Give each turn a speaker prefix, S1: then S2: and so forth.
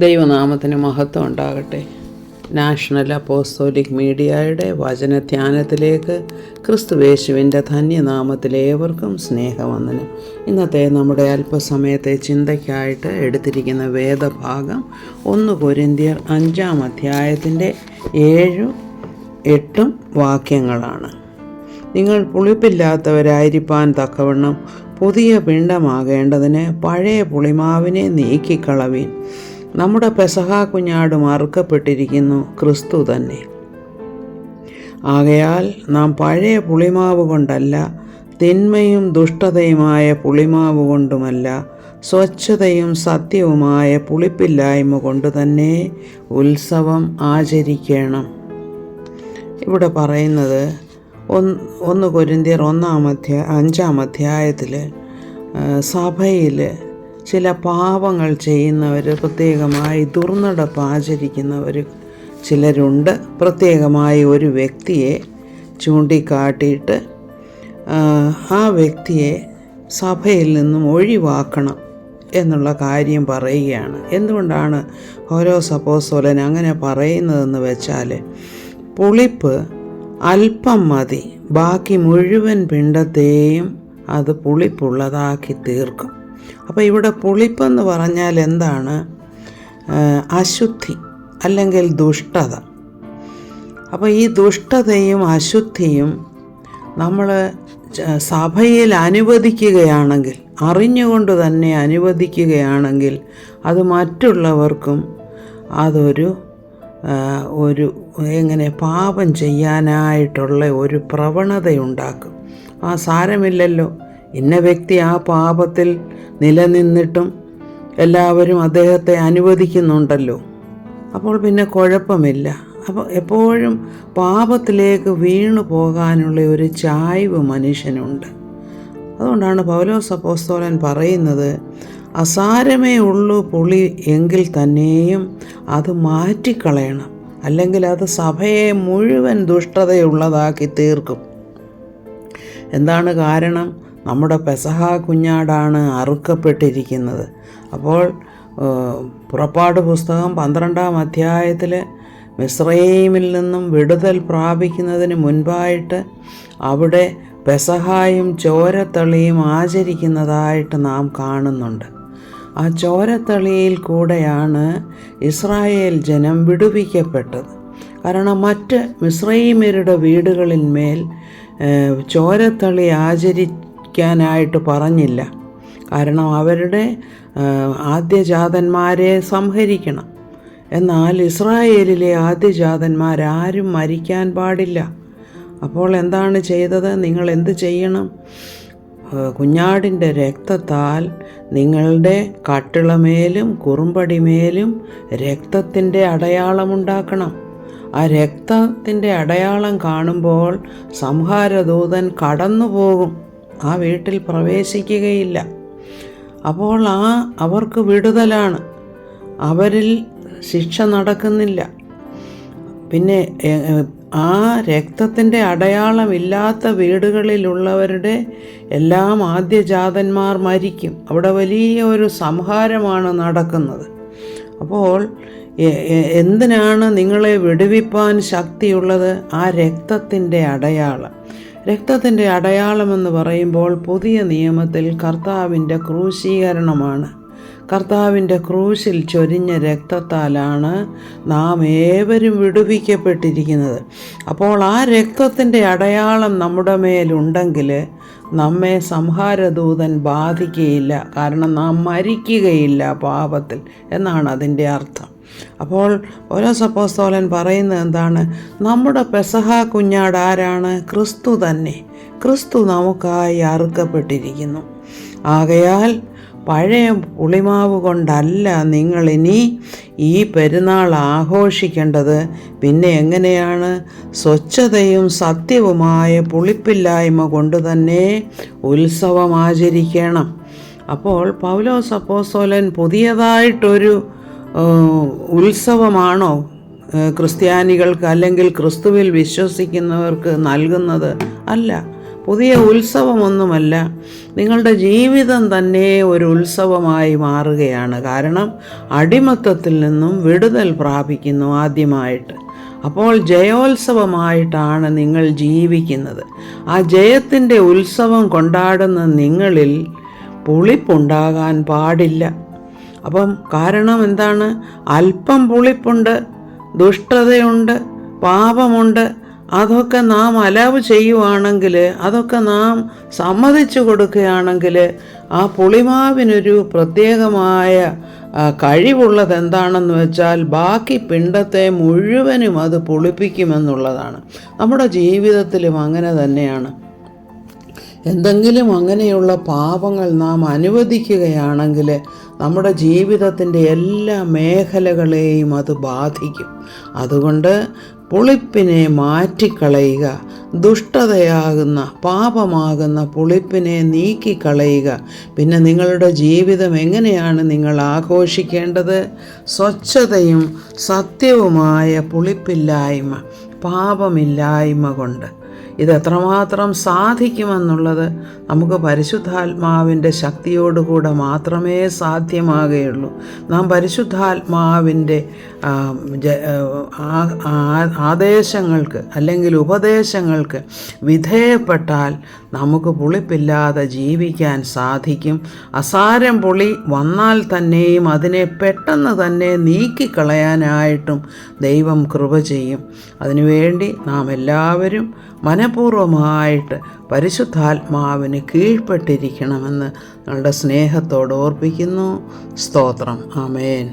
S1: ദൈവനാമത്തിന് മഹത്വം ഉണ്ടാകട്ടെ. നാഷണൽ അപ്പോസ്തോലിക് മീഡിയയുടെ വചനധ്യാനത്തിലേക്ക് ക്രിസ്തുവേശുവിൻ്റെ ധന്യനാമത്തിൽ ഏവർക്കും സ്നേഹവന്ദനം. ഇന്നത്തെ നമ്മുടെ അല്പസമയത്തെ ചിന്തയ്ക്കായിട്ട് എടുത്തിരിക്കുന്ന വേദഭാഗം 1 കൊരിന്ത്യർ 5-ാം അധ്യായത്തിൻ്റെ 7-8 വാക്യങ്ങളാണ്. നിങ്ങൾ പുളിപ്പില്ലാത്തവരായിരിക്കാൻ തക്കവണ്ണം പുതിയ പിണ്ഡമാകേണ്ടതിന് പഴയ പുളിമാവിനെ നീക്കിക്കളവീൻ. നമ്മുടെ പെസഹ കുഞ്ഞാട് മറുക്കപ്പെട്ടിരിക്കുന്നു, ക്രിസ്തു തന്നെ. ആകയാൽ നാം പഴയ പുളിമാവ് കൊണ്ടല്ല, തിന്മയും ദുഷ്ടതയുമായ പുളിമാവ് കൊണ്ടുമല്ല, സ്വച്ഛതയും സത്യവുമായ പുളിപ്പില്ലായ്മ കൊണ്ട് തന്നെ ഉത്സവം ആചരിക്കണം. ഇവിടെ പറയുന്നത് 1 കൊരിന്ത്യർ 5-ാം അധ്യായത്തിൽ സഭയിൽ ചില പാപങ്ങൾ ചെയ്യുന്നവർ, പ്രത്യേകമായി ദുർനടപ്പ് ആചരിക്കുന്നവർ ചിലരുണ്ട്. പ്രത്യേകമായി ഒരു വ്യക്തിയെ ചൂണ്ടിക്കാട്ടിയിട്ട് ആ വ്യക്തിയെ സഭയിൽ നിന്നും ഒഴിവാക്കണം എന്നുള്ള കാര്യം പറയുകയാണ്. എന്തുകൊണ്ടാണ് പൗലോസ് അപ്പോസ്തലൻ അങ്ങനെ പറയുന്നതെന്ന് വെച്ചാൽ, പുളിപ്പ് അല്പം മതി, ബാക്കി മുഴുവൻ പിണ്ടത്തെയും അത് പുളിപ്പുള്ളതാക്കി തീർക്കും. അപ്പോൾ ഇവിടെ പുളിപ്പെന്ന് പറഞ്ഞാൽ എന്താണ്? അശുദ്ധി അല്ലെങ്കിൽ ദുഷ്ടത. അപ്പോൾ ഈ ദുഷ്ടതയും അശുദ്ധിയും നമ്മൾ സഭയിൽ അനുവദിക്കുകയാണെങ്കിൽ, അറിഞ്ഞുകൊണ്ട് തന്നെ അനുവദിക്കുകയാണെങ്കിൽ, അത് മറ്റുള്ളവർക്കും അതൊരു എങ്ങനെ പാപം ചെയ്യാനായിട്ടുള്ള ഒരു പ്രവണതയുണ്ടാക്കും. സാരമില്ലല്ലോ, ഇന്ന വ്യക്തി ആ പാപത്തിൽ നിലനിന്നിട്ടും എല്ലാവരും അദ്ദേഹത്തെ അനുവദിക്കുന്നുണ്ടല്ലോ, അപ്പോൾ പിന്നെ കുഴപ്പമില്ല. അപ്പോൾ എപ്പോഴും പാപത്തിലേക്ക് വീണു പോകാനുള്ള ഒരു ചായ്വ് മനുഷ്യനുണ്ട്. അതുകൊണ്ടാണ് പൗലോസ് അപ്പോസ്തലൻ പറയുന്നത്, അസാരമേ ഉള്ളൂ പുളി എങ്കിൽ തന്നെയും അത് മാറ്റിക്കളയണം, അല്ലെങ്കിൽ അത് സഭയെ മുഴുവൻ ദുഷ്ടതയുള്ളതാക്കി തീർക്കും. എന്താണ് കാരണം? നമ്മുടെ പെസഹ കുഞ്ഞാടാണ് അറുക്കപ്പെട്ടിരിക്കുന്നത്. അപ്പോൾ പുറപ്പാട് പുസ്തകം 12-ാം അധ്യായത്തിൽ മിസ്രയീമിൽ നിന്നും വിടുതൽ പ്രാപിക്കുന്നതിന് മുൻപായിട്ട് അവിടെ പെസഹായും ചോരത്തളിയും ആചരിക്കുന്നതായിട്ട് നാം കാണുന്നുണ്ട്. ആ ചോരത്തളിയിൽ കൂടെയാണ് ഇസ്രായേൽ ജനം വിടുവിക്കപ്പെട്ടത്. കാരണം മറ്റ് മിസ്രയീമ്യരുടെ വീടുകളിന്മേൽ ചോരത്തളി ആചരിക്കാനായിട്ട് പറഞ്ഞില്ല. കാരണം അവരുടെ ആദ്യജാതന്മാരെ സംഹരിക്കണം. എന്നാൽ ഇസ്രായേലിലെ ആദ്യജാതന്മാരാരും മരിക്കാൻ പാടില്ല. അപ്പോൾ എന്താണ് ചെയ്തത്? നിങ്ങൾ എന്ത് ചെയ്യണം? കുഞ്ഞാടിൻ്റെ രക്തത്താൽ നിങ്ങളുടെ കട്ടിളമേലും കുറുമ്പടിമേലും രക്തത്തിൻ്റെ അടയാളമുണ്ടാക്കണം. ആ രക്തത്തിൻ്റെ അടയാളം കാണുമ്പോൾ സംഹാരദൂതൻ കടന്നു പോകും, ആ വീട്ടിൽ പ്രവേശിക്കുകയില്ല. അപ്പോൾ അവർക്ക് വിടുതലാണ്, അവരിൽ ശിക്ഷ നടക്കുന്നില്ല. പിന്നെ ആ രക്തത്തിൻ്റെ അടയാളമില്ലാത്ത വീടുകളിലുള്ളവരുടെ എല്ലാം ആദ്യജാതന്മാർ മരിക്കും. അവിടെ വലിയ ഒരു സംഹാരമാണ് നടക്കുന്നത്. അപ്പോൾ എന്തിനാണ് നിങ്ങളെ വിടുവിപ്പാൻ ശക്തിയുള്ളത്? ആ രക്തത്തിൻ്റെ അടയാളം. രക്തത്തിൻ്റെ അടയാളമെന്ന് പറയുമ്പോൾ പുതിയ നിയമത്തിൽ കർത്താവിൻ്റെ ക്രൂശീകരണമാണ്. കർത്താവിൻ്റെ ക്രൂശിൽ ചൊരിഞ്ഞ രക്തത്താലാണ് നാം ഏവരും വിടുവിക്കപ്പെട്ടിരിക്കുന്നത്. അപ്പോൾ ആ രക്തത്തിൻ്റെ അടയാളം നമ്മുടെ മേലുണ്ടെങ്കിൽ നമ്മെ സംഹാരദൂതൻ ബാധിക്കുകയില്ല. കാരണം നാം മരിക്കുകയില്ല പാപത്തിൽ എന്നാണ് അതിൻ്റെ അർത്ഥം. അപ്പോൾ പൗലോസ് അപ്പോസ്തലൻ പറയുന്നത് എന്താണ്? നമ്മുടെ പെസഹ കുഞ്ഞാട് ആരാണ്? ക്രിസ്തു തന്നെ. ക്രിസ്തു നമുക്കായി അറുക്കപ്പെട്ടിരിക്കുന്നു. ആകയാൽ പഴയ പുളിമാവ് കൊണ്ടല്ല നിങ്ങളിനി ഈ പെരുന്നാൾ ആഘോഷിക്കേണ്ടത്. പിന്നെ എങ്ങനെയാണ്? സ്വച്ഛതയും സത്യവുമായ പുളിപ്പില്ലായ്മ കൊണ്ട് തന്നെ ഉത്സവം ആചരിക്കണം. അപ്പോൾ പൗലോസ് അപ്പോസ്തലൻ പുതിയതായിട്ടൊരു ഉത്സവമാണോ ക്രിസ്ത്യാനികൾക്ക് അല്ലെങ്കിൽ ക്രിസ്തുവിൽ വിശ്വസിക്കുന്നവർക്ക് നൽകുന്നത്? അല്ല. പുതിയ ഉത്സവമൊന്നുമല്ല, നിങ്ങളുടെ ജീവിതം തന്നെ ഒരു ഉത്സവമായി മാറുകയാണ്. കാരണം അടിമത്തത്തിൽ നിന്നും വിടുതൽ പ്രാപിക്കുന്നു ആദ്യമായിട്ട്. അപ്പോൾ ജയോത്സവമായിട്ടാണ് നിങ്ങൾ ജീവിക്കുന്നത്. ആ ജയത്തിൻ്റെ ഉത്സവം കൊണ്ടാടുന്ന നിങ്ങളിൽ പുളിപ്പുണ്ടാകാൻ പാടില്ല. അപ്പം കാരണം എന്താണ്? അല്പം പുളിപ്പുണ്ട്, ദുഷ്ടതയുണ്ട്, പാപമുണ്ട്. അതൊക്കെ നാം അലവ് ചെയ്യുവാണെങ്കിൽ, അതൊക്കെ നാം സമ്മതിച്ചു കൊടുക്കുകയാണെങ്കിൽ, ആ പുളിമാവിനൊരു പ്രത്യേകമായ കഴിവുള്ളത് എന്താണെന്ന് വെച്ചാൽ ബാക്കി പിണ്ടത്തെ മുഴുവനും അത് പുളിപ്പിക്കുമെന്നുള്ളതാണ്. നമ്മുടെ ജീവിതത്തിലും അങ്ങനെ തന്നെയാണ്. എന്തെങ്കിലും അങ്ങനെയുള്ള പാപങ്ങൾ നാം അനുവദിക്കുകയാണെങ്കിൽ നമ്മുടെ ജീവിതത്തിൻ്റെ എല്ലാ മേഖലകളെയും അത് ബാധിക്കും. അതുകൊണ്ട് പുളിപ്പിനെ മാറ്റിക്കളയുക, ദുഷ്ടതയാകുന്ന പാപമാകുന്ന പുളിപ്പിനെ നീക്കിക്കളയുക. പിന്നെ നിങ്ങളുടെ ജീവിതം എങ്ങനെയാണ് നിങ്ങൾ ആഘോഷിക്കേണ്ടത്? സ്വച്ഛതയും സത്യവുമായ പുളിപ്പില്ലായ്മ, പാപമില്ലായ്മ കൊണ്ട്. ഇതെത്രമാത്രം സാധിക്കുമെന്നുള്ളത് നമുക്ക് പരിശുദ്ധാത്മാവിൻ്റെ ശക്തിയോടുകൂടെ മാത്രമേ സാധ്യമാകുകയുള്ളൂ. നാം പരിശുദ്ധാത്മാവിൻ്റെ ആദേശങ്ങൾക്ക് അല്ലെങ്കിൽ ഉപദേശങ്ങൾക്ക് വിധേയപ്പെട്ടാൽ നമുക്ക് പുളിപ്പില്ലാതെ ജീവിക്കാൻ സാധിക്കും. അസാരം പുളി വന്നാൽ തന്നെയും അതിനെ പെട്ടെന്ന് തന്നെ നീക്കിക്കളയാനായിട്ടും ദൈവം കൃപ ചെയ്യും. അതിനുവേണ്ടി നാം എല്ലാവരും മനഃപൂർവ്വമായിട്ട് പരിശുദ്ധാത്മാവിന് കീഴ്പ്പെട്ടിരിക്കണമെന്ന് ഞങ്ങളുടെ സ്നേഹത്തോട് ഓർപ്പിക്കുന്നു. സ്തോത്രം. ആമേൻ.